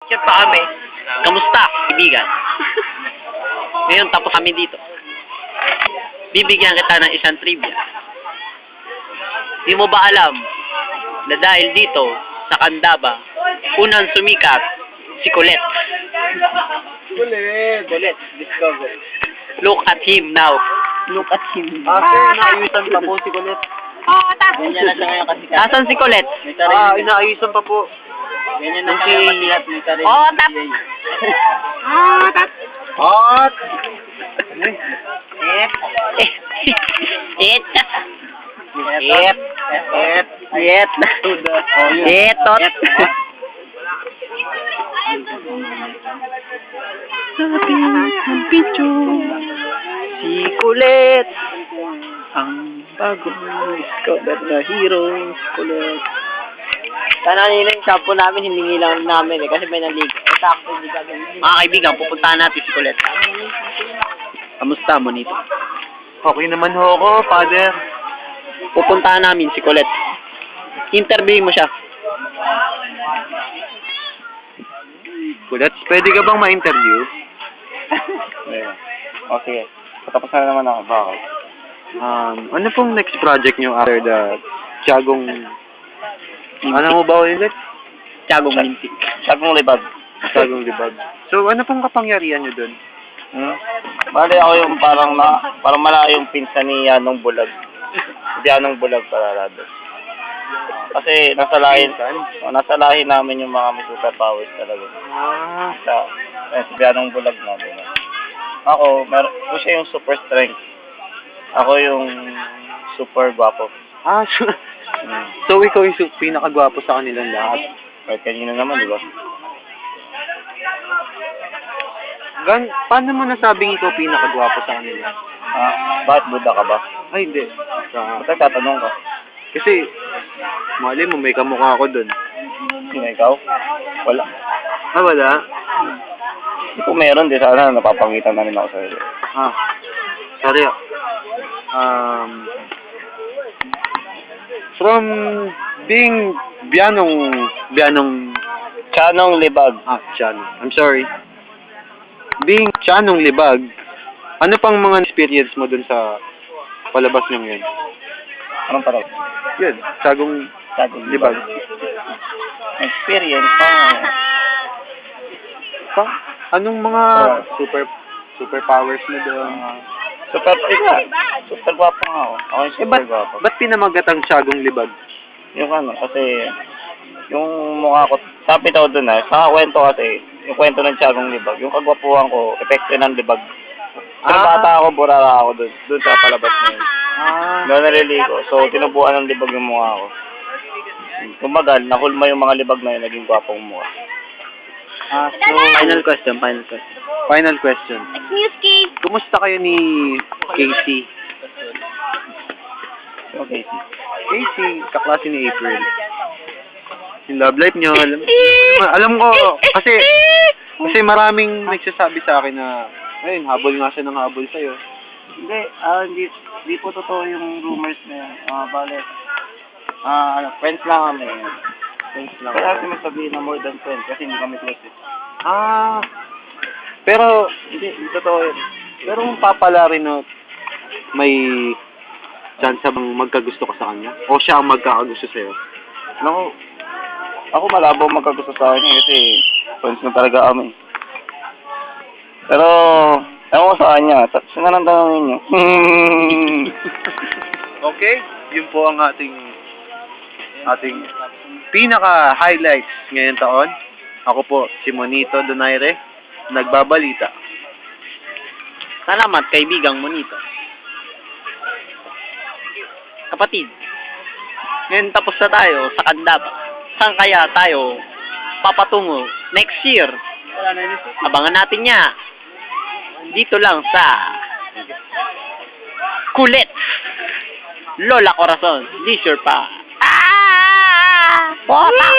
Chat pa kami. Kamusta, kaibigan? Ngayon, tapos kami dito. Bibigyan kita ng isang trivia. Di mo ba alam na dahil dito, sa Candaba, unang sumikat, si Colette. Colette, discover. Look at him now. Look at him. Inaayusan pa po si Colette. Ganyan na siya ngayon kasi. Nasaan si Colette? Inaayusan pa po. Ganyan na siya ngayon kasi may sarili. Tap! Tap! Hot! Ep! Et! Ep! Ep! Et! Etot! Sabi ng picture, si Colette, ang bagong discover na hero, si Colette. Kanina yung shampoo namin, hiningi lang namin kasi may naligo. Sakto, hindi kami. Mga kaibigan, pupuntahan natin si Colette. Kamusta mo nito? Okay naman ho ako, father. Pupuntahan namin si Colette. Interview mo siya. Colette, pwede ka bang ma-interview? Okay. Patapos na naman ako. Bakit? Ano pong next project nyo after the Tiagong... Ano mo ba ulit? Tiagong Lintik. Tiagong Libag. Tiagong Libag. So, ano pong kapangyarihan nyo dun? Bali ako yung parang malayo yung pinsan ni Yanong Bulag. Si Yanong Bulag Pararado. Kasi nasa lahi namin yung mga may superpowers talaga. Si Yanong Bulag na. Diba? Ako siya yung super strength. Ako yung super guwapo. So ikaw yung pinakagwapo sa kanilang lahat? Kahit kanina naman, di ba? Paano mo nasabing ikaw pinakagwapo sa kanila? Bakit Buddha ka ba? Ay, hindi. Ba't tatanong ka? Kasi, mali mo, may kamukha ako dun. Sino ikaw? Wala. Wala? Kung meron, di sana napapangitan na rin ako sa iyo. Sorry. From being Tianong Libag. Tianong. I'm sorry. Being Tianong Libag, ano pang mga experience mo dun sa palabas niyong yun? Anong palabas? Yun, Tiagong Libag. Experience pa. Anong mga superpowers mo doon? Super guwapo nga ako. Ako yung super guwapo. Ba't pinamagat ang Tiagong Libag? Yung kasi yung mukha ko, sabi daw doon sa kwento kasi, yung kwento ng Tiagong Libag, yung kagwapuhan ko, epekto ng libag. Pero bata ako, burara ako doon sa palabas na yun. Doon naliligo. So, tinubuan ng libag yung mukha ko. Kumagal, nahulma yung mga libag na yun, naging gwapong mukha. So, final question. Excuse me. Kumusta kayo ni Casey? Okay. Casey, kaklase ni April. Yung love life nyo, alam ko, kasi maraming nagsasabi sa akin na, ayun, habol nga siya ng habol sa'yo. Hindi po totoo yung rumors na yun. Friends lang kami. Kaya kasi masabihin na more than friends kasi hindi kami close. Pero, hindi totoo yun. Pero kung papala rin na may chance bang magkagusto ka sa kanya? O siya ang magkakagusto sa'yo? Ako malabo magkagusto sa kanya kasi friends na talaga kami. Pero, ewan ko sa kanya. Saan na lang tanongin niyo? Okay, yun po ang ating pinaka-highlights ngayong taon. Ako po, si Monito Donaire, nagbabalita. Salamat, kaibigang Monito. Kapatid, ngayon tapos na tayo sa Candaba. Saan kaya tayo papatungo next year? Abangan natin niya. Dito lang sa Colette Lola Corazon Leisure pa. Bota!